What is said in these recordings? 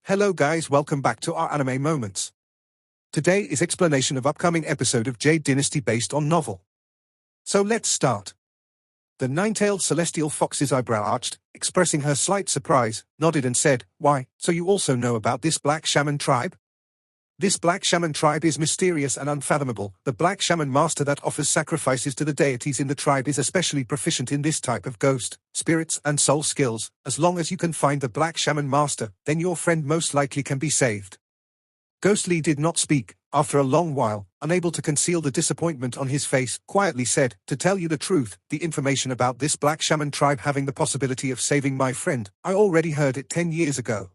Hello guys, welcome back to our anime moments. Today is explanation of upcoming episode of Jade Dynasty based on novel. So let's start. The nine-tailed celestial fox's eyebrow arched, expressing her slight surprise, nodded and said, "Why, so you also know about this black shaman tribe?" This black shaman tribe is mysterious and unfathomable. The black shaman master that offers sacrifices to the deities in the tribe is especially proficient in this type of ghost, spirits and soul skills. As long as you can find the black shaman master, then your friend most likely can be saved. Ghostly did not speak. After a long while, unable to conceal the disappointment on his face, quietly said, "To tell you the truth, the information about this black shaman tribe having the possibility of saving my friend, I already heard it 10 years ago.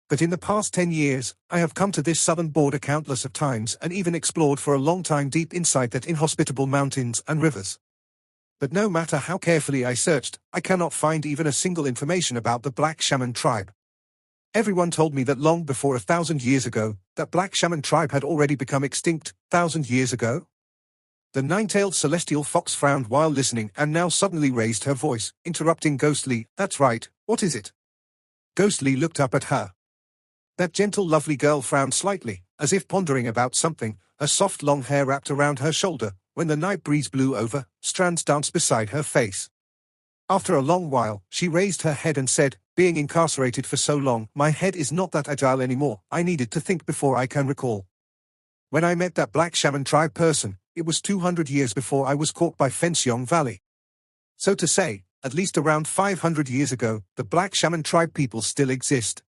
But in the past 10 years, I have come to this southern border countless of times and even explored for a long time deep inside that inhospitable mountains and rivers. But no matter how carefully I searched, I cannot find even a single information about the black shaman tribe. Everyone told me that long before 1,000 years ago, that black shaman tribe had already become extinct. 1,000 years ago?" The nine-tailed celestial fox frowned while listening and now suddenly raised her voice, interrupting Ghostly. "That's right, what is it?" Ghostly looked up at her. That gentle lovely girl frowned slightly, as if pondering about something, her soft long hair wrapped around her shoulder. When the night breeze blew over, strands danced beside her face. After a long while, she raised her head and said, "Being incarcerated for so long, my head is not that agile anymore. I needed to think before I can recall. When I met that black shaman tribe person, it was 200 years before I was caught by Fensyong Valley. So to say, at least around 500 years ago, the black shaman tribe people still exist."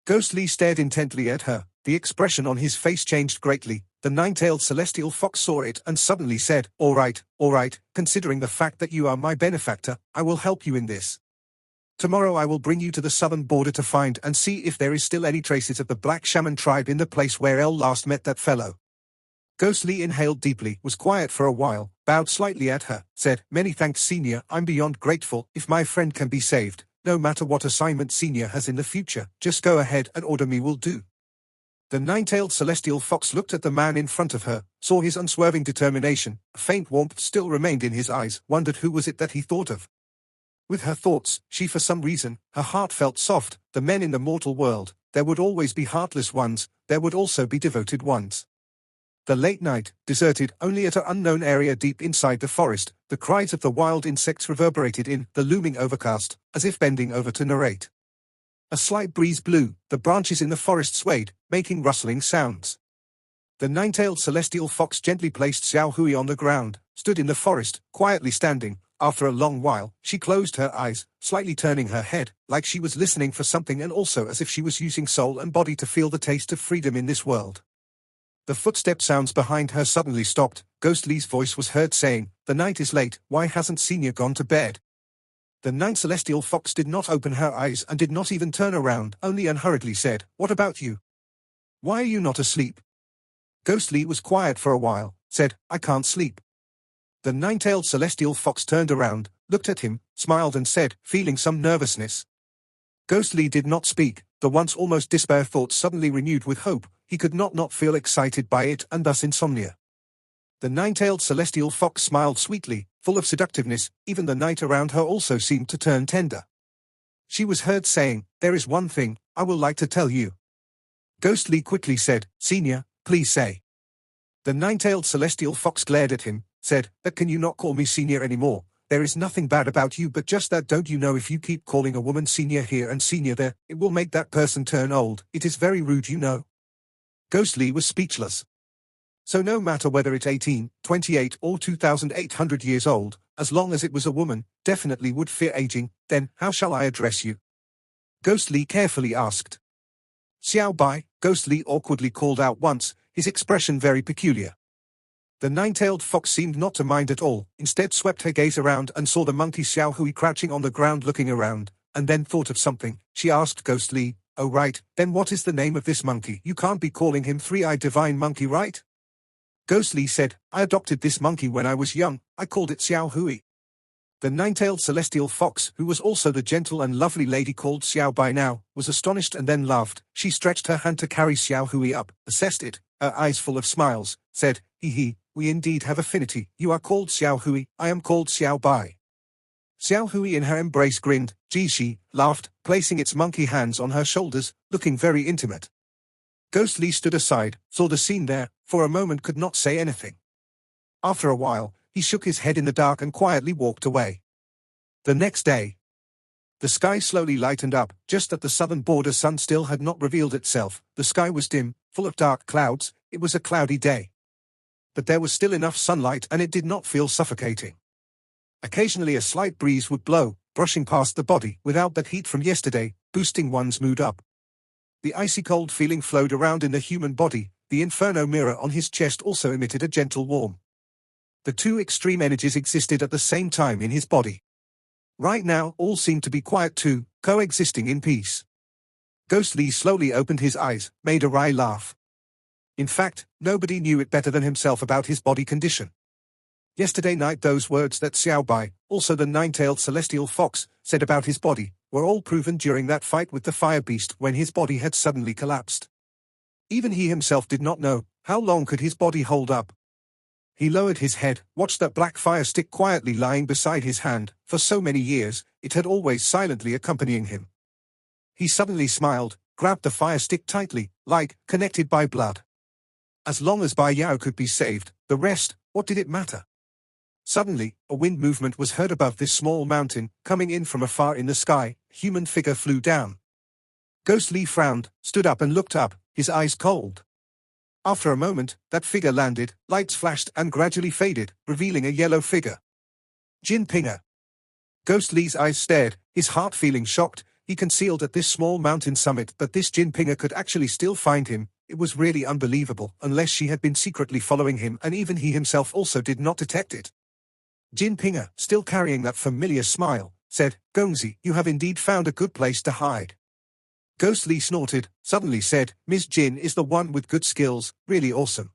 Ghostly stared intently at her. The expression on his face changed greatly. The nine-tailed celestial fox saw it and suddenly said, all right, considering the fact that you are my benefactor, I will help you in this. Tomorrow I will bring you to the southern border to find and see if there is still any traces of the black shaman tribe in the place where El last met that fellow." Ghostly inhaled deeply, was quiet for a while, bowed slightly at her, said, "Many thanks, Senior. I'm beyond grateful. If my friend can be saved, no matter what assignment Senior has in the future, just go ahead and order me will do." The nine-tailed celestial fox looked at the man in front of her, saw his unswerving determination, a faint warmth still remained in his eyes, wondered who was it that he thought of. With her thoughts, she for some reason, her heart felt soft. The men in the mortal world, there would always be heartless ones, there would also be devoted ones. The late night, deserted only at an unknown area deep inside the forest, the cries of the wild insects reverberated in the looming overcast, as if bending over to narrate. A slight breeze blew, the branches in the forest swayed, making rustling sounds. The nine-tailed celestial fox gently placed Xiao Hui on the ground, stood in the forest, quietly standing. After a long while, she closed her eyes, slightly turning her head, like she was listening for something and also as if she was using soul and body to feel the taste of freedom in this world. The footstep sounds behind her suddenly stopped. Ghostly's voice was heard saying, "The night is late, why hasn't Senior gone to bed?" The ninth celestial fox did not open her eyes and did not even turn around, only unhurriedly said, "What about you? Why are you not asleep?" Ghostly was quiet for a while, said, "I can't sleep." The nine-tailed celestial fox turned around, looked at him, smiled and said, feeling some nervousness. Ghostly did not speak. The once almost despair thoughts suddenly renewed with hope. He could not feel excited by it and thus insomnia. The nine-tailed celestial fox smiled sweetly, full of seductiveness. Even the night around her also seemed to turn tender. She was heard saying, "There is one thing I would like to tell you." Ghostly quickly said, "Senior, please say." The nine-tailed celestial fox glared at him, said, "But can you not call me Senior anymore? There is nothing bad about you, but just that don't you know if you keep calling a woman Senior here and Senior there, it will make that person turn old. It is very rude, you know." Ghostly was speechless. So no matter whether it's 18, 28 or 2,800 years old, as long as it was a woman, definitely would fear aging. "Then, how shall I address you?" Ghostly carefully asked. "Xiao Bai," Ghostly awkwardly called out once, his expression very peculiar. The nine-tailed fox seemed not to mind at all, instead swept her gaze around and saw the monkey Xiao Hui crouching on the ground looking around, and then thought of something. She asked Ghostly, "Oh right, then what is the name of this monkey? You can't be calling him Three-Eyed Divine Monkey, right?" Ghostly said, "I adopted this monkey when I was young, I called it Xiao Hui." The nine-tailed celestial fox, who was also the gentle and lovely lady called Xiao Bai now, was astonished and then laughed. She stretched her hand to carry Xiao Hui up, assessed it, her eyes full of smiles, said, "Hee hee, we indeed have affinity. You are called Xiao Hui, I am called Xiao Bai." Xiao Hui in her embrace grinned. Gee, she laughed, placing its monkey hands on her shoulders, looking very intimate. Ghost Li stood aside, saw the scene there, for a moment could not say anything. After a while, he shook his head in the dark and quietly walked away. The next day, the sky slowly lightened up. Just at the southern border, sun still had not revealed itself. The sky was dim, full of dark clouds. It was a cloudy day. But there was still enough sunlight and it did not feel suffocating. Occasionally a slight breeze would blow, brushing past the body without that heat from yesterday, boosting one's mood up. The icy cold feeling flowed around in the human body. The inferno mirror on his chest also emitted a gentle warmth. The two extreme energies existed at the same time in his body. Right now, all seemed to be quiet too, coexisting in peace. Ghost Li slowly opened his eyes, made a wry laugh. In fact, nobody knew it better than himself about his body condition. Yesterday night those words that Xiao Bai, also the nine-tailed celestial fox, said about his body, were all proven during that fight with the fire beast when his body had suddenly collapsed. Even he himself did not know, how long could his body hold up. He lowered his head, watched that black fire stick quietly lying beside his hand. For so many years, it had always silently accompanying him. He suddenly smiled, grabbed the fire stick tightly, like, connected by blood. As long as Bai Yao could be saved, the rest, what did it matter? Suddenly, a wind movement was heard above this small mountain, coming in from afar in the sky. Human figure flew down. Ghost Li frowned, stood up and looked up, his eyes cold. After a moment, that figure landed, lights flashed and gradually faded, revealing a yellow figure. Jin Pinger. Ghost Li's eyes stared, his heart feeling shocked. He concealed at this small mountain summit that this Jin Pinger could actually still find him. It was really unbelievable, unless she had been secretly following him and even he himself also did not detect it. Jin Pinger, still carrying that familiar smile, said, "Gongzi, you have indeed found a good place to hide." Ghost Li snorted, suddenly said, "Miss Jin is the one with good skills, really awesome."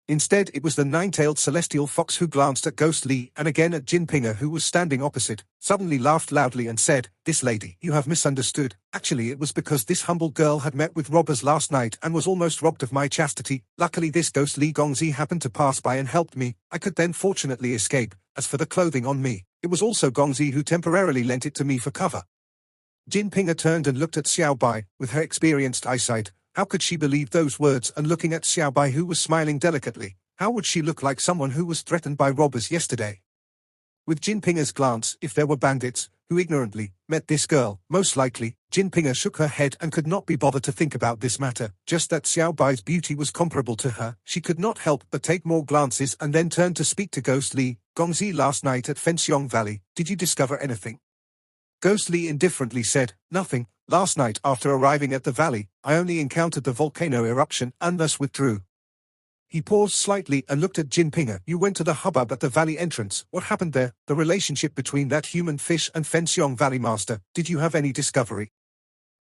Instead it was the nine-tailed celestial fox who glanced at Ghost Li and again at Jin Pinger who was standing opposite, suddenly laughed loudly and said, "This lady, you have misunderstood. Actually it was because this humble girl had met with robbers last night and was almost robbed of my chastity. Luckily this Ghost Li Gongzi happened to pass by and helped me. I could then fortunately escape. As for the clothing on me, it was also Gongzi who temporarily lent it to me for cover." Jin Pinger turned and looked at Xiao Bai, with her experienced eyesight. How could she believe those words? And looking at Xiao Bai who was smiling delicately, how would she look like someone who was threatened by robbers yesterday? With Jin Pinger's glance, if there were bandits, who ignorantly met this girl, most likely, Jin Pinger shook her head and could not be bothered to think about this matter. Just that Xiao Bai's beauty was comparable to her, she could not help but take more glances and then turn to speak to Ghost Li. "Gongzi, last night at Fenxiong Valley, did you discover anything?" Ghost Li indifferently said, "Nothing. Last night after arriving at the valley, I only encountered the volcano eruption and thus withdrew." He paused slightly and looked at Jin Pinger. "You went to the hubbub at the valley entrance. What happened there? The relationship between that human fish and Fenxiong Valley Master. Did you have any discovery?"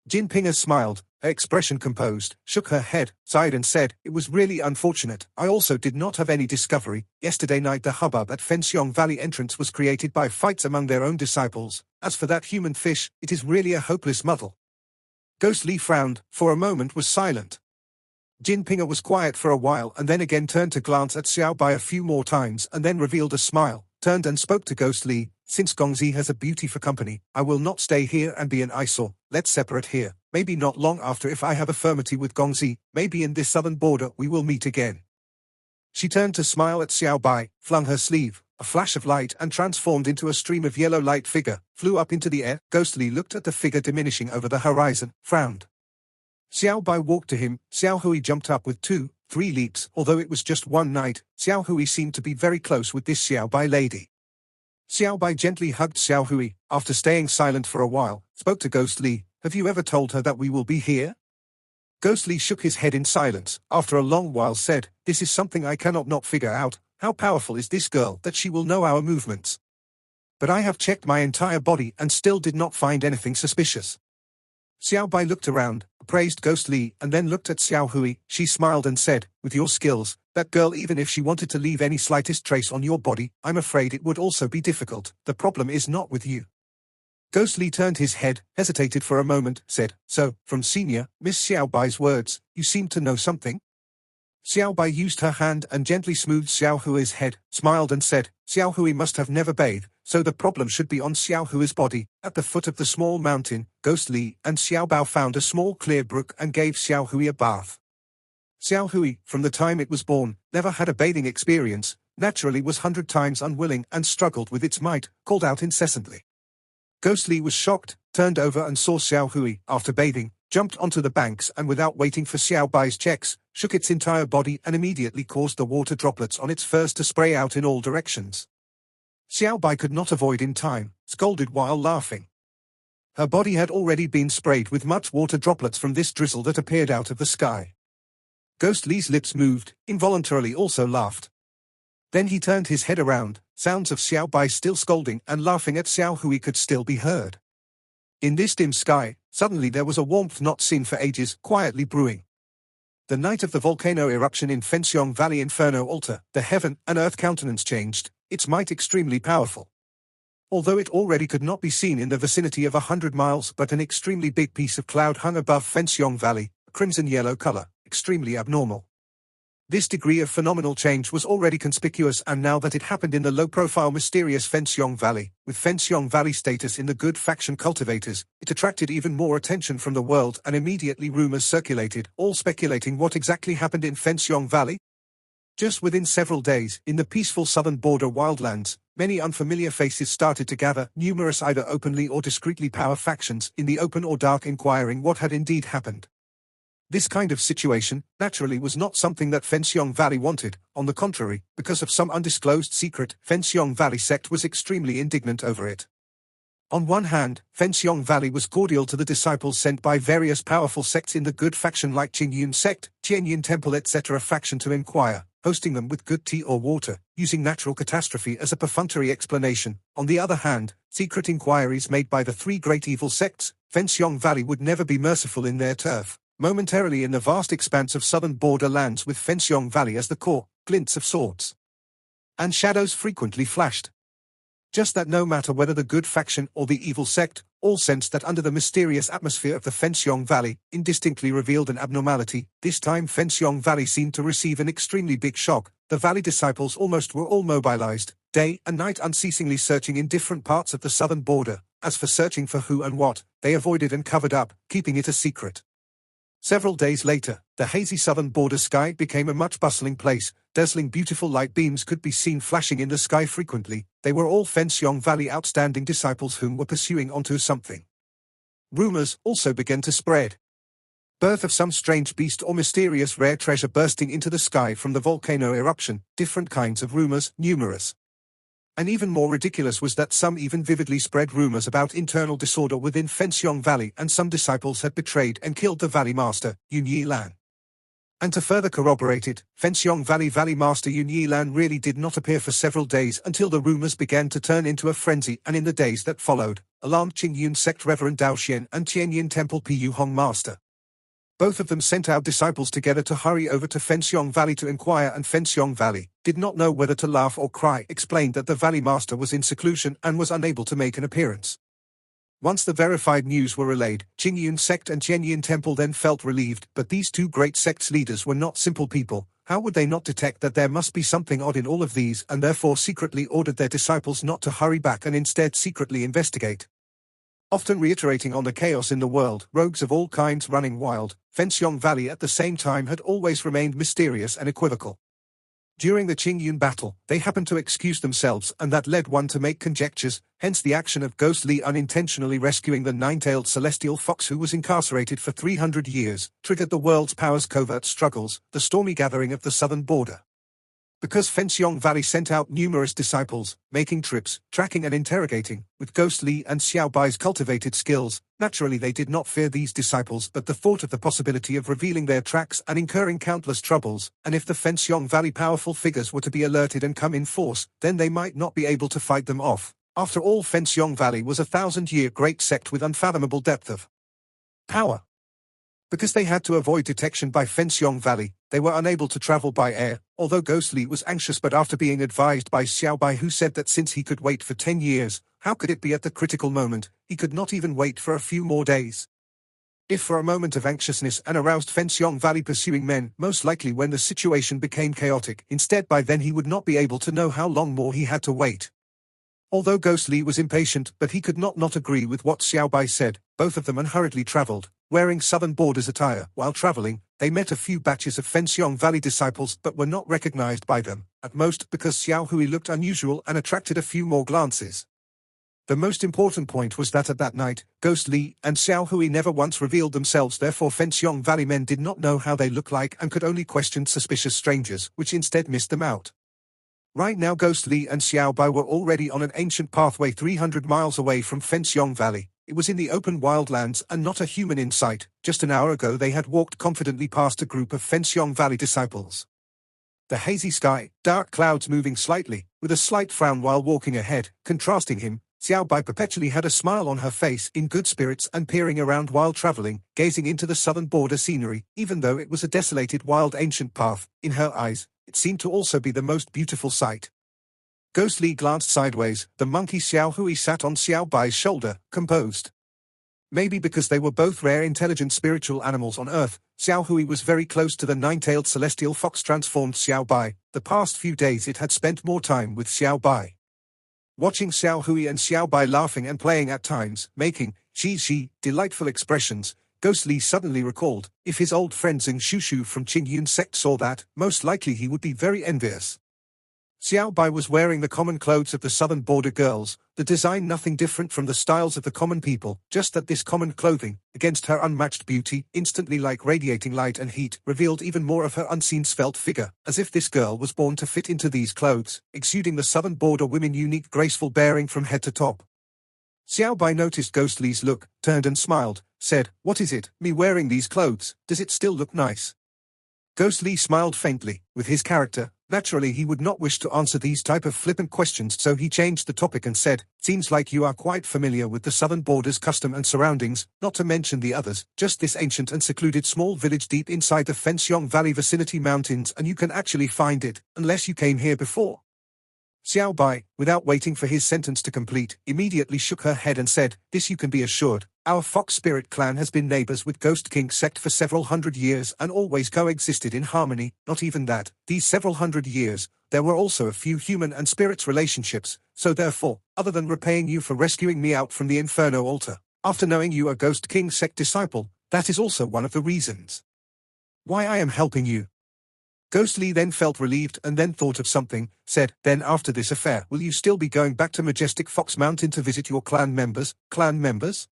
Jin Pinger smiled, her expression composed, shook her head, sighed and said, "It was really unfortunate. I also did not have any discovery. Yesterday night the hubbub at Fenxiong Valley entrance was created by fights among their own disciples. As for that human fish, it is really a hopeless muddle." Ghost Li frowned, for a moment was silent. Jin Pinger was quiet for a while and then again turned to glance at Xiao Bai a few more times and then revealed a smile, turned and spoke to Ghost Li. "Since Gongzi has a beauty for company, I will not stay here and be an eyesore. Let's separate here. Maybe not long after if I have a firmity with Gongzi, maybe in this southern border we will meet again." She turned to smile at Xiao Bai, flung her sleeve, a flash of light and transformed into a stream of yellow light figure, flew up into the air. Ghost Li looked at the figure diminishing over the horizon, frowned. Xiao Bai walked to him. Xiao Hui jumped up with 2-3 leaps. Although it was just one night, Xiao Hui seemed to be very close with this Xiao Bai lady. Xiao Bai gently hugged Xiao Hui, after staying silent for a while, spoke to Ghost Li. "Have you ever told her that we will be here?" Ghost Li shook his head in silence, after a long while said, "This is something I cannot not figure out. How powerful is this girl that she will know our movements? But I have checked my entire body and still did not find anything suspicious." Xiao Bai looked around, praised Ghost Li and then looked at Xiao Hui. She smiled and said, "With your skills, that girl even if she wanted to leave any slightest trace on your body, I'm afraid it would also be difficult. The problem is not with you." Ghost Li turned his head, hesitated for a moment, said, "So, from Senior, Miss Xiao Bai's words, you seem to know something?" Xiao Bai used her hand and gently smoothed Xiao Hui's head, smiled and said, "Xiao Hui must have never bathed, So the problem should be on Xiao Hui's body. At the foot of the small mountain, Ghost Li and Xiao Bao found a small clear brook and gave Xiao Hui a bath. Xiao Hui, from the time it was born, never had a bathing experience, naturally was 100 times unwilling and struggled with its might, called out incessantly. Ghost Li was shocked, turned over and saw Xiao Hui, after bathing, jumped onto the banks and without waiting for Xiao Bai's checks, shook its entire body and immediately caused the water droplets on its furs to spray out in all directions. Xiao Bai could not avoid in time, scolded while laughing. Her body had already been sprayed with much water droplets from this drizzle that appeared out of the sky. Ghost Li's lips moved, involuntarily also laughed. Then he turned his head around, sounds of Xiao Bai still scolding and laughing at Xiao Hui could still be heard. In this dim sky, suddenly there was a warmth not seen for ages, quietly brewing. The night of the volcano eruption in Fenxiong Valley Inferno Altar, the heaven and earth countenance changed, its might extremely powerful. Although it already could not be seen in the vicinity of 100 miles, but an extremely big piece of cloud hung above Fenxiong Valley, a crimson-yellow color, extremely abnormal. This degree of phenomenal change was already conspicuous, and now that it happened in the low-profile mysterious Fenxiong Valley, with Fenxiong Valley status in the good faction cultivators, it attracted even more attention from the world and immediately rumors circulated, all speculating what exactly happened in Fenxiong Valley. Just within several days, in the peaceful southern border wildlands, many unfamiliar faces started to gather, numerous either openly or discreetly power factions, in the open or dark inquiring what had indeed happened. This kind of situation, naturally, was not something that Fenxiong Valley wanted. On the contrary, because of some undisclosed secret, Fenxiong Valley sect was extremely indignant over it. On one hand, Fenxiong Valley was cordial to the disciples sent by various powerful sects in the good faction like Qingyun sect, Tianyin temple etc. faction to inquire, hosting them with good tea or water, using natural catastrophe as a perfunctory explanation. On the other hand, secret inquiries made by the three great evil sects, Fenxiong Valley would never be merciful in their turf. Momentarily in the vast expanse of southern border lands with Fenxiong Valley as the core, glints of swords and shadows frequently flashed. Just that no matter whether the good faction or the evil sect, all sensed that under the mysterious atmosphere of the Fenxiong Valley, indistinctly revealed an abnormality. This time Fenxiong Valley seemed to receive an extremely big shock. The Valley disciples were all mobilized, day and night unceasingly searching in different parts of the southern border. As for searching for who and what, they avoided and covered up, keeping it a secret. Several days later, the hazy southern border sky became a much bustling place. Dazzling beautiful light beams could be seen flashing in the sky frequently. They were all Fenxiong Valley outstanding disciples whom were pursuing onto something. Rumors also began to spread. Birth of some strange beast or mysterious rare treasure bursting into the sky from the volcano eruption. Different kinds of rumors, numerous. And even more ridiculous was that some even vividly spread rumors about internal disorder within Fenxiong Valley, and some disciples had betrayed and killed the Valley Master, Yun Yi Lan. And to further corroborate it, Fenxiong Valley Master Yun Yi Lan really did not appear for several days until the rumors began to turn into a frenzy, and in the days that followed, alarmed Qingyun sect Reverend Dao Xian and Tianyin Temple Pu Hong Master. Both of them sent out disciples together to hurry over to Fenxiong Valley to inquire, and Fenxiong Valley did not know whether to laugh or cry, explained that the Valley Master was in seclusion and was unable to make an appearance. Once the verified news were relayed, Qingyun sect and Tianyin Temple then felt relieved, but these two great sects' leaders were not simple people. How would they not detect that there must be something odd in all of these, and therefore secretly ordered their disciples not to hurry back and instead secretly investigate? Often reiterating on the chaos in the world, rogues of all kinds running wild, Fenxiong Valley at the same time had always remained mysterious and equivocal. During the Qingyun battle, they happened to excuse themselves, and that led one to make conjectures, hence the action of Ghost Li unintentionally rescuing the nine-tailed celestial fox who was incarcerated for 300 years, triggered the world's powers' covert struggles, the stormy gathering of the southern border. Because Fenxiong Valley sent out numerous disciples, making trips, tracking and interrogating, with Ghost Li and Xiao Bai's cultivated skills, naturally they did not fear these disciples, but the thought of the possibility of revealing their tracks and incurring countless troubles, and if the Fenxiong Valley powerful figures were to be alerted and come in force, then they might not be able to fight them off. After all, Fenxiong Valley was a 1,000-year great sect with unfathomable depth of power. Because they had to avoid detection by Fenxiong Valley, they were unable to travel by air, although Ghost Li was anxious, but after being advised by Xiao Bai, who said that since he could wait for 10 years, how could it be at the critical moment, he could not even wait for a few more days. If for a moment of anxiousness and aroused Fenxiong Valley pursuing men, most likely when the situation became chaotic, instead by then he would not be able to know how long more he had to wait. Although Ghost Li was impatient, but he could not agree with what Xiao Bai said. Both of them unhurriedly traveled, wearing southern borders attire. While traveling, they met a few batches of Fenxiong Valley disciples but were not recognized by them, at most because Xiao Hui looked unusual and attracted a few more glances. The most important point was that at that night, Ghost Li and Xiao Hui never once revealed themselves, therefore Fenxiong Valley men did not know how they looked like and could only question suspicious strangers, which instead missed them out. Right now Ghost Li and Xiao Bai were already on an ancient pathway 300 miles away from Fenxiong Valley. It was in the open wildlands and not a human in sight. Just an hour ago they had walked confidently past a group of Fenxiong Valley disciples. The hazy sky, dark clouds moving slightly, with a slight frown while walking ahead, contrasting him. Xiao Bai perpetually had a smile on her face, in good spirits and peering around while traveling, gazing into the southern border scenery. Even though it was a desolated wild ancient path, in her eyes, it seemed to also be the most beautiful sight. Ghost Li glanced sideways. The monkey Xiao Hui sat on Xiao Bai's shoulder, composed. Maybe because they were both rare intelligent spiritual animals on Earth, Xiao Hui was very close to the nine-tailed celestial fox transformed Xiao Bai. The past few days it had spent more time with Xiao Bai. Watching Xiao Hui and Xiao Bai laughing and playing at times, making delightful expressions, Ghost Li suddenly recalled, if his old friend Zheng Shushu from Qingyun sect saw that, most likely he would be very envious. Xiao Bai was wearing the common clothes of the southern border girls, the design nothing different from the styles of the common people, just that this common clothing, against her unmatched beauty, instantly like radiating light and heat, revealed even more of her unseen svelte figure, as if this girl was born to fit into these clothes, exuding the southern border women unique graceful bearing from head to top. Xiao Bai noticed Ghost Li's look, turned and smiled, said, "What is it, me wearing these clothes, does it still look nice?" Ghost Li smiled faintly. With his character, naturally he would not wish to answer these type of flippant questions, so he changed the topic and said, "Seems like you are quite familiar with the southern border's custom and surroundings, not to mention the others, just this ancient and secluded small village deep inside the Fenxiong Valley vicinity mountains, and you can actually find it, unless you came here before." Xiao Bai, without waiting for his sentence to complete, immediately shook her head and said, "This you can be assured. Our Fox Spirit clan has been neighbors with Ghost King sect for several hundred years and always coexisted in harmony. Not even that, these several hundred years, there were also a few human and spirits relationships, so therefore, other than repaying you for rescuing me out from the Inferno altar, after knowing you are Ghost King sect disciple, that is also one of the reasons why I am helping you." Ghost Li then felt relieved and then thought of something, said, "Then after this affair, will you still be going back to Majestic Fox Mountain to visit your clan members?" "Clan members?"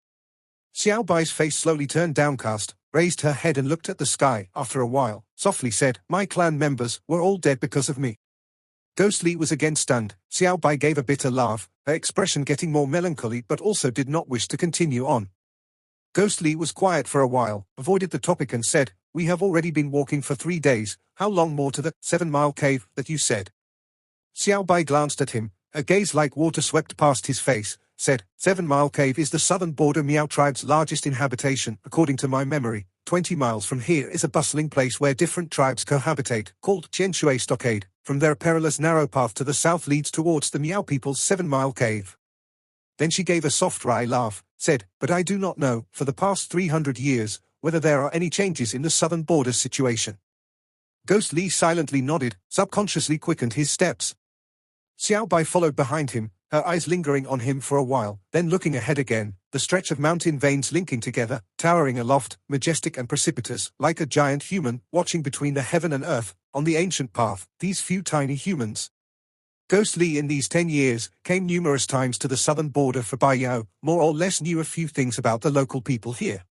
Xiao Bai's face slowly turned downcast, raised her head and looked at the sky. After a while, softly said, "My clan members were all dead because of me." Ghost Li was again stunned. Xiao Bai gave a bitter laugh, her expression getting more melancholy, but also did not wish to continue on. Ghost Li was quiet for a while, avoided the topic and said, "We have already been walking for 3 days, how long more to the 7-mile cave that you said?" Xiao Bai glanced at him, a gaze like water swept past his face, said, 7-mile cave is the southern border Miao tribe's largest inhabitation. According to my memory, 20 miles from here is a bustling place where different tribes cohabitate, called Qianshui Stockade. From there a perilous narrow path to the south leads towards the Miao people's 7-mile cave. Then she gave a soft wry laugh, said, "But I do not know, for the past 300 years, whether there are any changes in the southern border situation." Ghost Li silently nodded, subconsciously quickened his steps. Xiao Bai followed behind him, her eyes lingering on him for a while, then looking ahead again, the stretch of mountain veins linking together, towering aloft, majestic and precipitous, like a giant human, watching between the heaven and earth, on the ancient path, these few tiny humans. Ghost Li in these 10 years, came numerous times to the southern border for Bai Yao, more or less knew a few things about the local people here.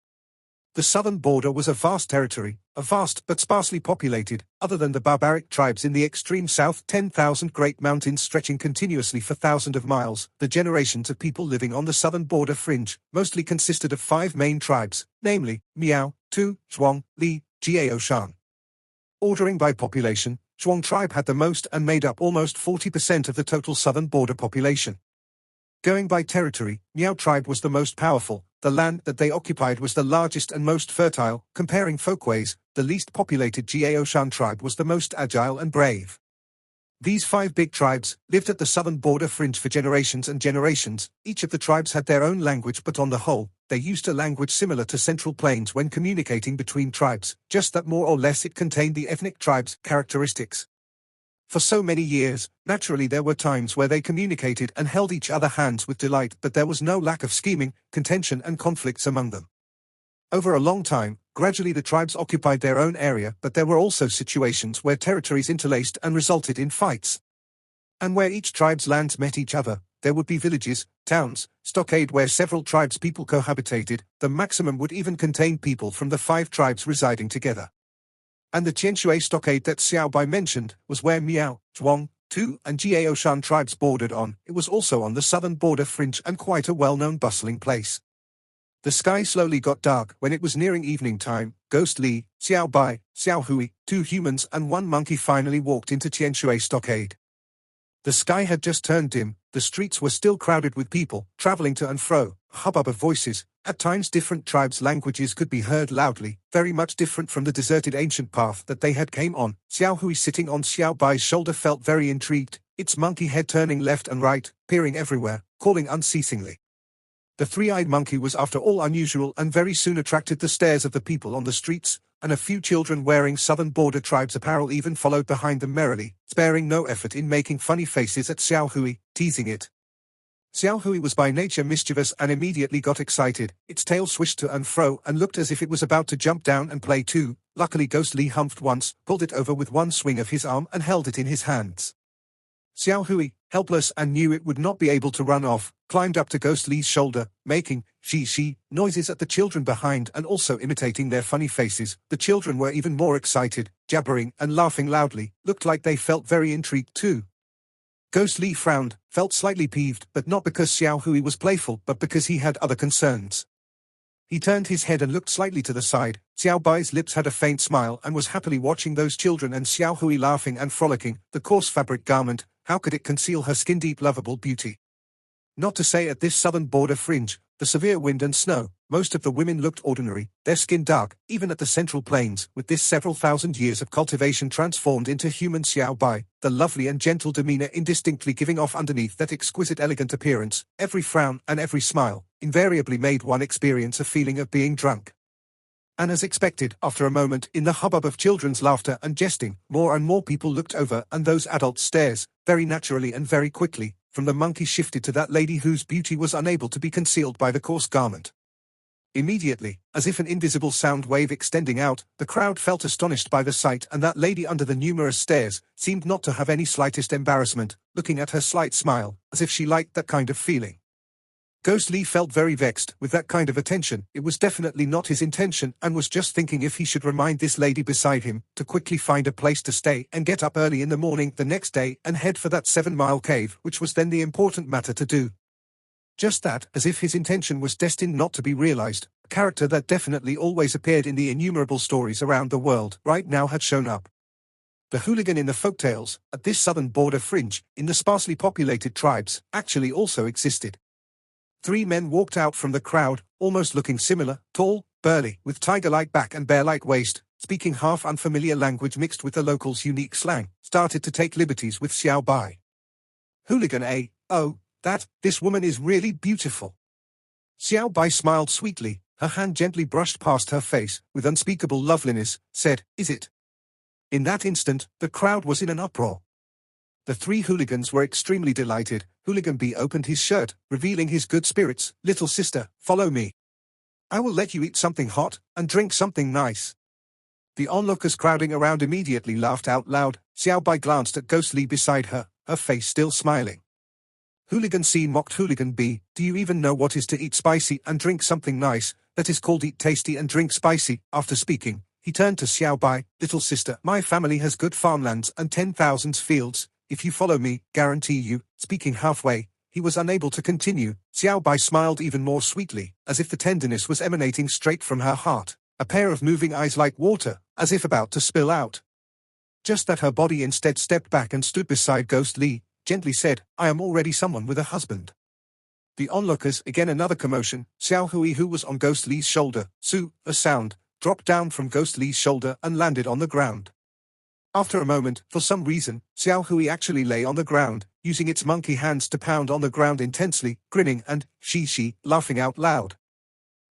The southern border was a vast territory, a vast but sparsely populated, other than the barbaric tribes in the extreme south, 10,000 great mountains stretching continuously for thousands of miles. The generations of people living on the southern border fringe mostly consisted of 5 main tribes, namely, Miao, Tu, Zhuang, Li, Jiao Shan. Ordering by population, Zhuang tribe had the most and made up almost 40% of the total southern border population. Going by territory, Miao tribe was the most powerful. The land that they occupied was the largest and most fertile. Comparing folkways, the least populated Jiao Shan tribe was the most agile and brave. These 5 big tribes lived at the southern border fringe for generations and generations. Each of the tribes had their own language, but on the whole, they used a language similar to Central Plains when communicating between tribes, just that more or less it contained the ethnic tribes' characteristics. For so many years, naturally there were times where they communicated and held each other hands with delight, but there was no lack of scheming, contention and conflicts among them. Over a long time, gradually the tribes occupied their own area, but there were also situations where territories interlaced and resulted in fights. And where each tribe's lands met each other, there would be villages, towns, stockade where several tribes' people cohabitated. The maximum would even contain people from the 5 tribes residing together. And the Qianshui stockade that Xiao Bai mentioned was where Miao, Zhuang, Tu and Jiaoshan tribes bordered on. It was also on the southern border fringe and quite a well-known bustling place. The sky slowly got dark when it was nearing evening time. Ghost Li, Xiao Bai, Xiao Hui, 2 humans and 1 monkey finally walked into Qianshui stockade. The sky had just turned dim, the streets were still crowded with people, traveling to and fro, hubbub of voices. At times different tribes' languages could be heard loudly, very much different from the deserted ancient path that they had came on. Xiao Hui sitting on Xiao Bai's shoulder felt very intrigued, its monkey head turning left and right, peering everywhere, calling unceasingly. The 3-eyed monkey was after all unusual and very soon attracted the stares of the people on the streets, and a few children wearing southern border tribes apparel even followed behind them merrily, sparing no effort in making funny faces at Xiao Hui, teasing it. Xiao Hui was by nature mischievous and immediately got excited. Its tail swished to and fro and looked as if it was about to jump down and play too. Luckily Ghost Li humphed once, pulled it over with one swing of his arm and held it in his hands. Xiao Hui, helpless and knew it would not be able to run off, climbed up to Ghost Li's shoulder, making she noises at the children behind and also imitating their funny faces. The children were even more excited, jabbering and laughing loudly, looked like they felt very intrigued too. Ghost Li frowned, felt slightly peeved, but not because Xiao Hui was playful but because he had other concerns. He turned his head and looked slightly to the side. Xiao Bai's lips had a faint smile and was happily watching those children and Xiao Hui laughing and frolicking. The coarse fabric garment, how could it conceal her skin-deep lovable beauty? Not to say at this southern border fringe, the severe wind and snow, most of the women looked ordinary, their skin dark, even at the central plains, with this several thousand years of cultivation transformed into human. Xiao Bai, the lovely and gentle demeanor indistinctly giving off underneath that exquisite elegant appearance, every frown and every smile, invariably made one experience a feeling of being drunk. And as expected, after a moment, in the hubbub of children's laughter and jesting, more and more people looked over and those adult stares, very naturally and very quickly, from the monkey shifted to that lady whose beauty was unable to be concealed by the coarse garment. Immediately, as if an invisible sound wave extending out, the crowd felt astonished by the sight and that lady under the numerous stares, seemed not to have any slightest embarrassment, looking at her slight smile, as if she liked that kind of feeling. Ghost Li felt very vexed with that kind of attention. It was definitely not his intention and was just thinking if he should remind this lady beside him to quickly find a place to stay and get up early in the morning the next day and head for that 7-mile cave, which was then the important matter to do. Just that, as if his intention was destined not to be realized, a character that definitely always appeared in the innumerable stories around the world right now had shown up. The hooligan in the folktales, at this southern border fringe, in the sparsely populated tribes, actually also existed. 3 men walked out from the crowd, almost looking similar, tall, burly, with tiger-like back and bear-like waist, speaking half unfamiliar language mixed with the locals' unique slang, started to take liberties with Xiao Bai. Hooligan A, oh, this woman is really beautiful. Xiao Bai smiled sweetly, her hand gently brushed past her face, with unspeakable loveliness, said, is it? In that instant, the crowd was in an uproar. The 3 hooligans were extremely delighted. Hooligan B opened his shirt, revealing his good spirits. Little sister, follow me. I will let you eat something hot, and drink something nice. The onlookers crowding around immediately laughed out loud. Xiao Bai glanced at Ghost Li beside her, her face still smiling. Hooligan C mocked Hooligan B, do you even know what is to eat spicy and drink something nice? That is called eat tasty and drink spicy. After speaking, he turned to Xiao Bai. Little sister, my family has good farmlands and 10,000 fields. If you follow me, guarantee you. Speaking halfway, he was unable to continue. Xiao Bai smiled even more sweetly, as if the tenderness was emanating straight from her heart, a pair of moving eyes like water, as if about to spill out. Just that her body instead stepped back and stood beside Ghost Li, gently said, I am already someone with a husband. The onlookers, again another commotion. Xiao Hui, who was on Ghost Li's shoulder, a sound, dropped down from Ghost Li's shoulder and landed on the ground. After a moment, for some reason, Xiao Hui actually lay on the ground, using its monkey hands to pound on the ground intensely, grinning and, laughing out loud.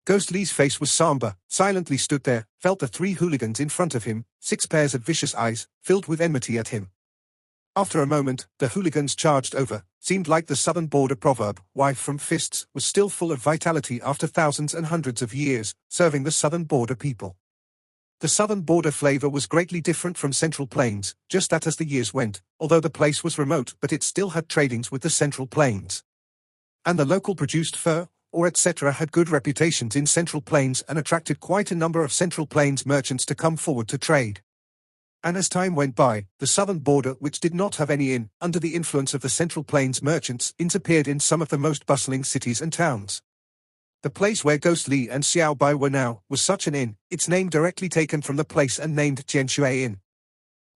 Ghost Li's face was somber, silently stood there, felt the 3 hooligans in front of him, 6 pairs of vicious eyes, filled with enmity at him. After a moment, the hooligans charged over. Seemed like the southern border proverb, wife from fists, was still full of vitality after thousands and hundreds of years, serving the southern border people. The southern border flavor was greatly different from Central Plains, just that as the years went, although the place was remote but it still had tradings with the Central Plains. And the local produced fur, or etc. had good reputations in Central Plains and attracted quite a number of Central Plains merchants to come forward to trade. And as time went by, the southern border, which did not have any inn, under the influence of the Central Plains merchants, inns appeared in some of the most bustling cities and towns. The place where Ghost Li and Xiao Bai were now was such an inn, its name directly taken from the place and named Jianshui Inn.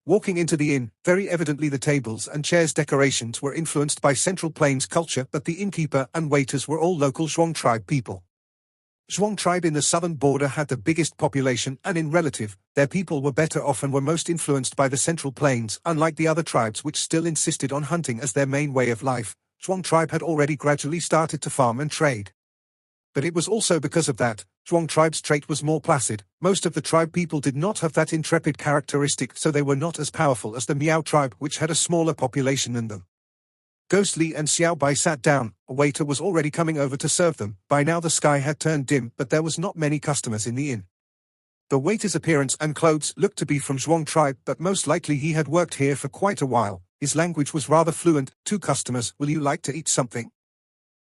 Walking into the inn, very evidently the tables and chairs decorations were influenced by Central Plains culture, but the innkeeper and waiters were all local Zhuang tribe people. Zhuang tribe in the southern border had the biggest population, and in relative, their people were better off and were most influenced by the Central Plains, unlike the other tribes which still insisted on hunting as their main way of life. Zhuang tribe had already gradually started to farm and trade. But it was also because of that, Zhuang tribe's trait was more placid. Most of the tribe people did not have that intrepid characteristic, so they were not as powerful as the Miao tribe, which had a smaller population than them. Ghost Li and Xiao Bai sat down. A waiter was already coming over to serve them. By now the sky had turned dim, but there was not many customers in the inn. The waiter's appearance and clothes looked to be from Zhuang tribe, but most likely he had worked here for quite a while. His language was rather fluent. "Two customers, will you like to eat something?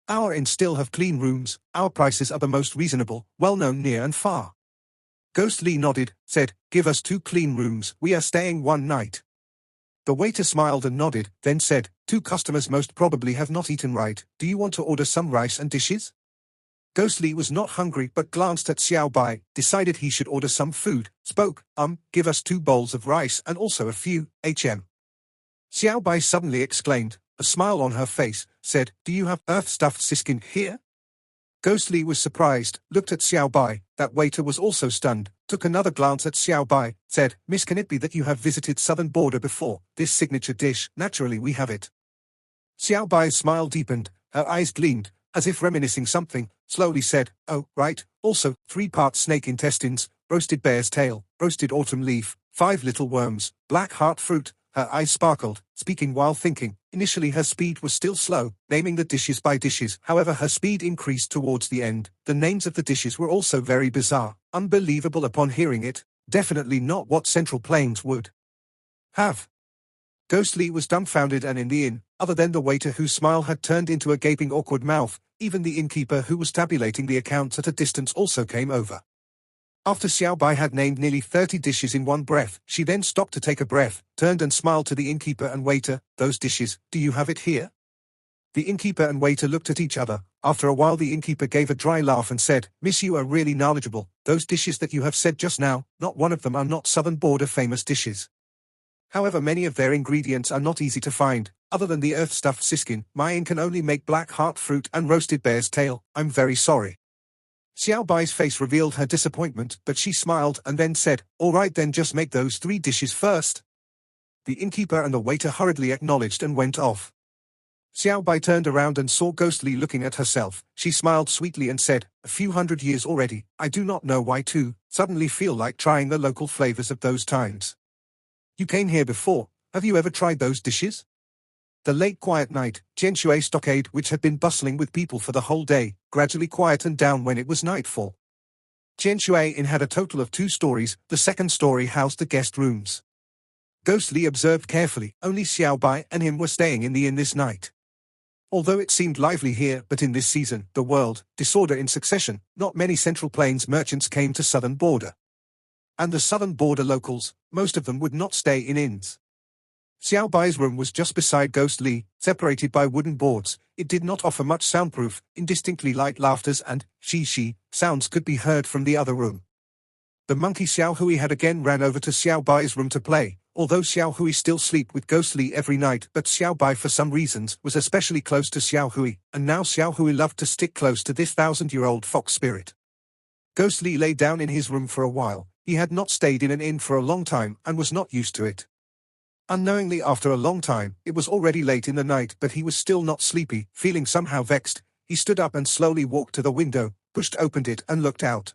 Our inn still have clean rooms, our prices are the most reasonable, well known near and far." Ghost Li nodded, said, "Give us 2 clean rooms, we are staying 1 night. The waiter smiled and nodded, then said, "2 customers most probably have not eaten right, do you want to order some rice and dishes?" Ghost Li was not hungry but glanced at Xiao Bai, decided he should order some food, spoke, "Give us 2 bowls of rice and also a few, hm." Xiao Bai suddenly exclaimed, a smile on her face, said, "Do you have earth-stuffed siskin here?" Ghost Li was surprised, looked at Xiao Bai, that waiter was also stunned, took another glance at Xiao Bai, said, "Miss, can it be that you have visited southern border before? This signature dish, naturally we have it." Xiao Bai's smile deepened, her eyes gleamed, as if reminiscing something, slowly said, "Oh, right, also, 3 parts snake intestines, roasted bear's tail, roasted autumn leaf, 5 little worms, black heart fruit." Her eyes sparkled, speaking while thinking. Initially her speed was still slow, naming the dishes by dishes. However, her speed increased towards the end. The names of the dishes were also very bizarre, unbelievable upon hearing it, definitely not what Central Plains would have. Ghost Li was dumbfounded, and in the inn, other than the waiter whose smile had turned into a gaping awkward mouth, even the innkeeper who was tabulating the accounts at a distance also came over. After Xiao Bai had named nearly 30 dishes in one breath, she then stopped to take a breath, turned and smiled to the innkeeper and waiter, "Those dishes, do you have it here?" The innkeeper and waiter looked at each other. After a while the innkeeper gave a dry laugh and said, "Miss, you are really knowledgeable. Those dishes that you have said just now, not one of them are not southern border famous dishes. However, many of their ingredients are not easy to find. Other than the earth-stuffed siskin, my inn can only make black heart fruit and roasted bear's tail. I'm very sorry." Xiao Bai's face revealed her disappointment, but she smiled and then said, "All right then, just make those 3 dishes first." The innkeeper and the waiter hurriedly acknowledged and went off. Xiao Bai turned around and saw Ghost Li looking at herself. She smiled sweetly and said, "A few hundred years already, I do not know why too, suddenly feel like trying the local flavors of those times. You came here before, have you ever tried those dishes?" The late quiet night, Jianshui stockade, which had been bustling with people for the whole day, gradually quietened down when it was nightfall. Jianshui Inn had a total of 2 stories, the second story housed the guest rooms. Ghost Li observed carefully, only Xiao Bai and him were staying in the inn this night. Although it seemed lively here, but in this season, the world, disorder in succession, not many Central Plains merchants came to southern border. And the southern border locals, most of them would not stay in inns. Xiao Bai's room was just beside Ghost Li, separated by wooden boards. It did not offer much soundproof, indistinctly light laughters and shi sounds could be heard from the other room. The monkey Xiao Hui had again ran over to Xiao Bai's room to play, although Xiao Hui still slept with Ghost Li every night, but Xiao Bai for some reasons was especially close to Xiao Hui, and now Xiao Hui loved to stick close to this 1,000-year-old fox spirit. Ghost Li lay down in his room for a while. He had not stayed in an inn for a long time and was not used to it. Unknowingly, after a long time, it was already late in the night, but he was still not sleepy. Feeling somehow vexed, he stood up and slowly walked to the window, pushed open it and looked out.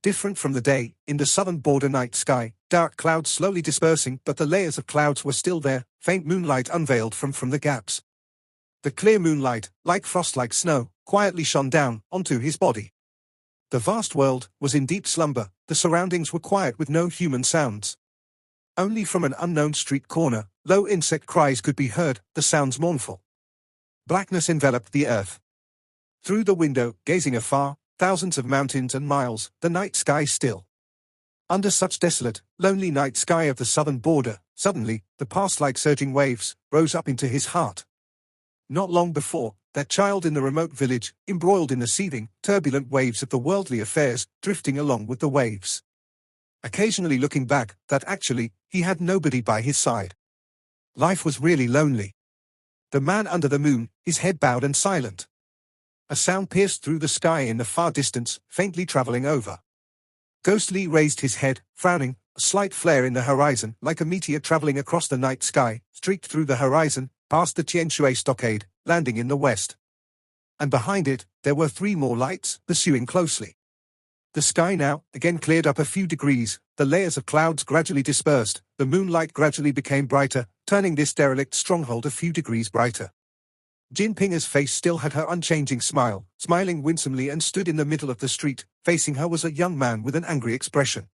Different from the day, in the southern border night sky, dark clouds slowly dispersing, but the layers of clouds were still there, faint moonlight unveiled from the gaps. The clear moonlight, like frost like snow, quietly shone down onto his body. The vast world was in deep slumber, the surroundings were quiet with no human sounds. Only from an unknown street corner, low insect cries could be heard, the sounds mournful. Blackness enveloped the earth. Through the window, gazing afar, thousands of mountains and miles, the night sky still. Under such desolate, lonely night sky of the southern border, suddenly, the past like surging waves, rose up into his heart. Not long before, that child in the remote village, embroiled in the seething, turbulent waves of the worldly affairs, drifting along with the waves. Occasionally looking back, that actually, he had nobody by his side. Life was really lonely. The man under the moon, his head bowed and silent. A sound pierced through the sky in the far distance, faintly traveling over. Ghostly raised his head, frowning, a slight flare in the horizon, like a meteor traveling across the night sky, streaked through the horizon, past the Tianshui stockade, landing in the west. And behind it, there were 3 more lights, pursuing closely. The sky now, again cleared up a few degrees, the layers of clouds gradually dispersed, the moonlight gradually became brighter, turning this derelict stronghold a few degrees brighter. Jin Pinger's face still had her unchanging smile, smiling winsomely, and stood in the middle of the street. Facing her was a young man with an angry expression.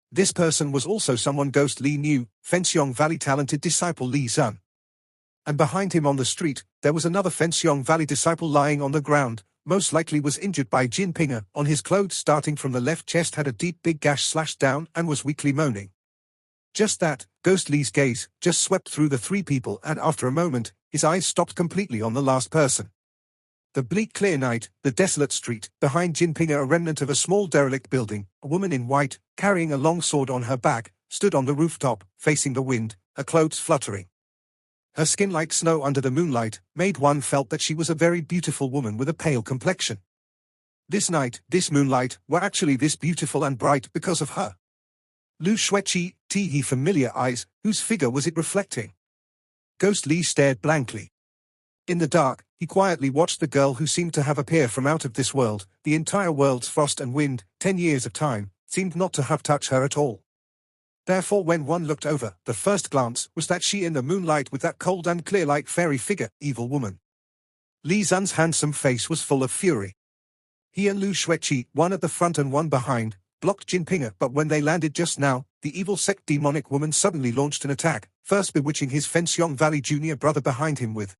This person was also someone Ghost Li knew, Fenxiong Valley talented disciple Li Zun. And behind him on the street, there was another Fenxiong Valley disciple lying on the ground, most likely was injured by Jin Pinger. On his clothes starting from the left chest had a deep big gash slashed down and was weakly moaning. Just that, Ghost Li's gaze just swept through the 3 people, and after a moment, his eyes stopped completely on the last person. The bleak clear night, the desolate street, behind Jin Pinger a remnant of a small derelict building, a woman in white, carrying a long sword on her back, stood on the rooftop, facing the wind, her clothes fluttering. Her skin like snow under the moonlight, made one felt that she was a very beautiful woman with a pale complexion. This night, this moonlight, were actually this beautiful and bright because of her. Lu Shueqi, he familiar eyes, whose figure was it reflecting? Ghost Li stared blankly. In the dark, he quietly watched the girl who seemed to have appeared from out of this world. The entire world's frost and wind, 10 years of time, seemed not to have touched her at all. Therefore when one looked over, the first glance was that she in the moonlight with that cold and clear like fairy figure, evil woman. Li Zun's handsome face was full of fury. He and Lu Shueqi, one at the front and one behind, blocked Jin Pinger, but when they landed just now, the evil sect demonic woman suddenly launched an attack, first bewitching his Fenxiong Valley junior brother behind him with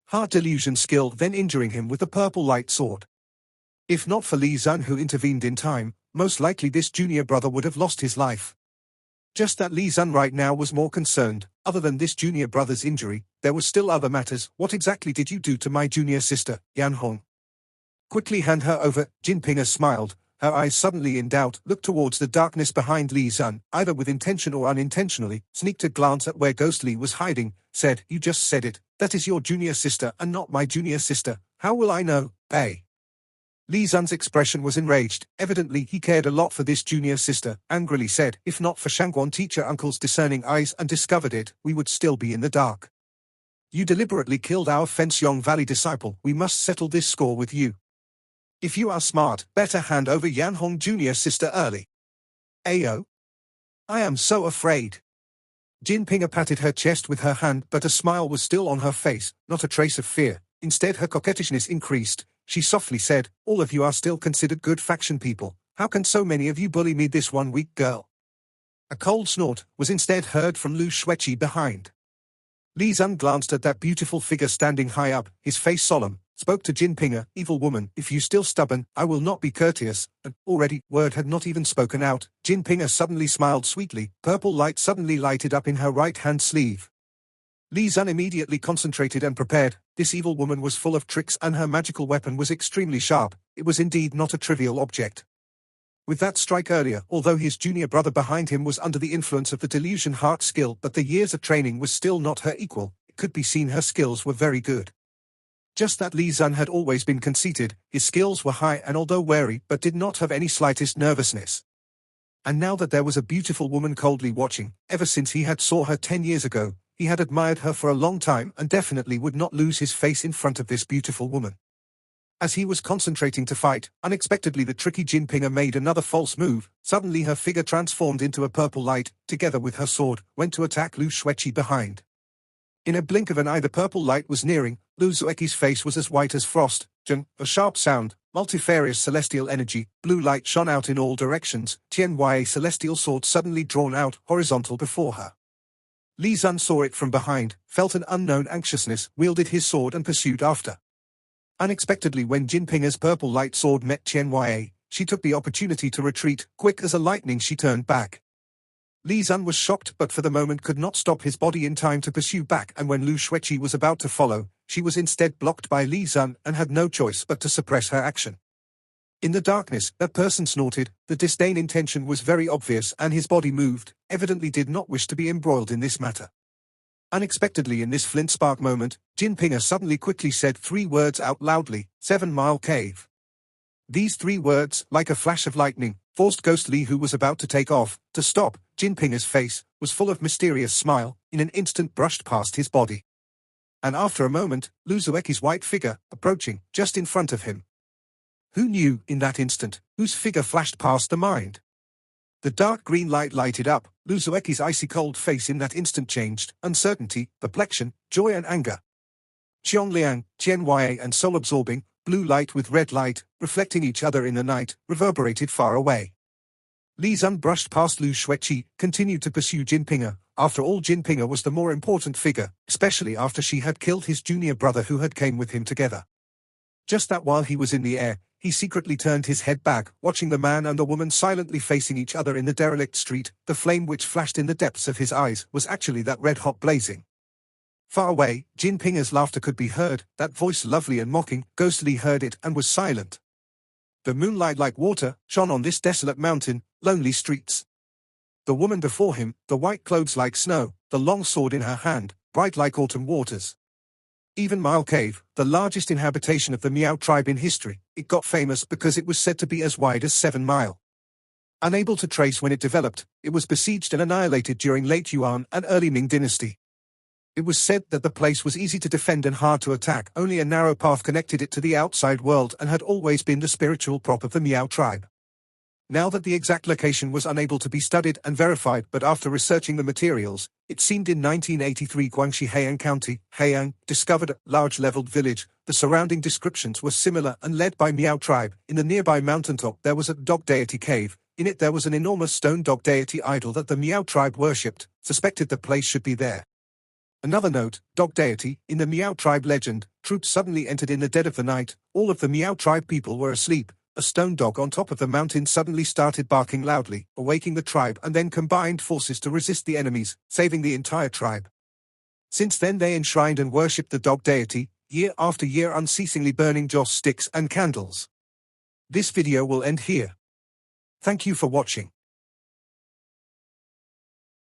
heart delusion skill, then injuring him with the purple light sword. If not for Li Zun who intervened in time, most likely this junior brother would have lost his life. Just that Li Zun right now was more concerned. Other than this junior brother's injury, there were still other matters. What exactly did you do to my junior sister, Yan Hong? Quickly hand her over. Jin Pinger smiled, her eyes suddenly in doubt, looked towards the darkness behind Li Zun, either with intention or unintentionally, sneaked a glance at where Ghost Li was hiding, said, "You just said it, that is your junior sister and not my junior sister, how will I know, eh?" Li Zun's expression was enraged, evidently he cared a lot for this junior sister, angrily said, "If not for Shangguan teacher uncle's discerning eyes and discovered it, we would still be in the dark. You deliberately killed our Fenxiong Valley disciple, we must settle this score with you. If you are smart, better hand over Yan Hong junior sister early." Ayo? I am so afraid. Jin Pinger patted her chest with her hand, but a smile was still on her face, not a trace of fear. Instead her coquettishness increased. She softly said, "All of you are still considered good faction people. How can so many of you bully me, this one weak girl?" A cold snort was instead heard from Lu Shueqi behind. Li Zun glanced at that beautiful figure standing high up, his face solemn, spoke to Jin Pinger, "Evil woman, if you still stubborn, I will not be courteous." And already, word had not even spoken out, Jin Pinger suddenly smiled sweetly, purple light suddenly lighted up in her right hand sleeve. Li Zun immediately concentrated and prepared. This evil woman was full of tricks and her magical weapon was extremely sharp. It was indeed not a trivial object. With that strike earlier, although his junior brother behind him was under the influence of the delusion heart skill, but the years of training was still not her equal, it could be seen her skills were very good. Just that Li Zun had always been conceited, his skills were high and although wary, but did not have any slightest nervousness. And now that there was a beautiful woman coldly watching, ever since he had saw her 10 years ago, he had admired her for a long time and definitely would not lose his face in front of this beautiful woman. As he was concentrating to fight, unexpectedly the tricky Jinpinger made another false move. Suddenly her figure transformed into a purple light, together with her sword, went to attack Lu Xueqi behind. In a blink of an eye the purple light was nearing. Lu Xueqi's face was as white as frost. A sharp sound, multifarious celestial energy, blue light shone out in all directions. Tianhua's celestial sword suddenly drawn out, horizontal before her. Li Zun saw it from behind, felt an unknown anxiousness, wielded his sword and pursued after. Unexpectedly when Jinpinger's purple light sword met Tianhua, she took the opportunity to retreat. Quick as a lightning she turned back. Li Zun was shocked but for the moment could not stop his body in time to pursue back, and when Lu Xueqi was about to follow, she was instead blocked by Li Zun and had no choice but to suppress her action. In the darkness, that person snorted. The disdain intention was very obvious and his body moved, evidently did not wish to be embroiled in this matter. Unexpectedly in this flint spark moment, Jinpinger suddenly quickly said 3 words out loudly, 7 Mile Cave. These 3 words, like a flash of lightning, forced Ghost Li, who was about to take off, to stop. Jinpinger's face was full of mysterious smile, in an instant brushed past his body. And after a moment, Lu Xueqi's white figure, approaching, just in front of him. Who knew, in that instant, whose figure flashed past the mind? The dark green light lighted up. Lu Xueqi's icy cold face in that instant changed, uncertainty, perplexion, joy and anger. Qiangliang, Tianhua and soul-absorbing, blue light with red light, reflecting each other in the night, reverberated far away. Li Zun brushed past Lu Xueqi, continued to pursue Jinpinger. After all, Jinpinger was the more important figure, especially after she had killed his junior brother who had came with him together. Just that while he was in the air, he secretly turned his head back, watching the man and the woman silently facing each other in the derelict street. The flame which flashed in the depths of his eyes was actually that red-hot blazing. Far away, Jinpinger's laughter could be heard, that voice lovely and mocking. Ghost Li heard it and was silent. The moonlight like water shone on this desolate mountain, lonely streets. The woman before him, the white clothes like snow, the long sword in her hand, bright like autumn waters. Even Mile Cave, the largest inhabitation of the Miao tribe in history, it got famous because it was said to be as wide as 7 miles. Unable to trace when it developed, it was besieged and annihilated during late Yuan and early Ming dynasty. It was said that the place was easy to defend and hard to attack. Only a narrow path connected it to the outside world and had always been the spiritual prop of the Miao tribe. Now that the exact location was unable to be studied and verified, but after researching the materials, it seemed in 1983 Guangxi Heian County, Heian, discovered a large leveled village. The surrounding descriptions were similar and led by Miao tribe. In the nearby mountaintop there was a dog deity cave. In it there was an enormous stone dog deity idol that the Miao tribe worshipped, suspected the place should be there. Another note, dog deity, in the Miao tribe legend, troops suddenly entered in the dead of the night. All of the Miao tribe people were asleep. A stone dog on top of the mountain suddenly started barking loudly, awaking the tribe, and then combined forces to resist the enemies, saving the entire tribe. Since then they enshrined and worshipped the dog deity, year after year unceasingly burning joss sticks and candles. This video will end here. Thank you for watching.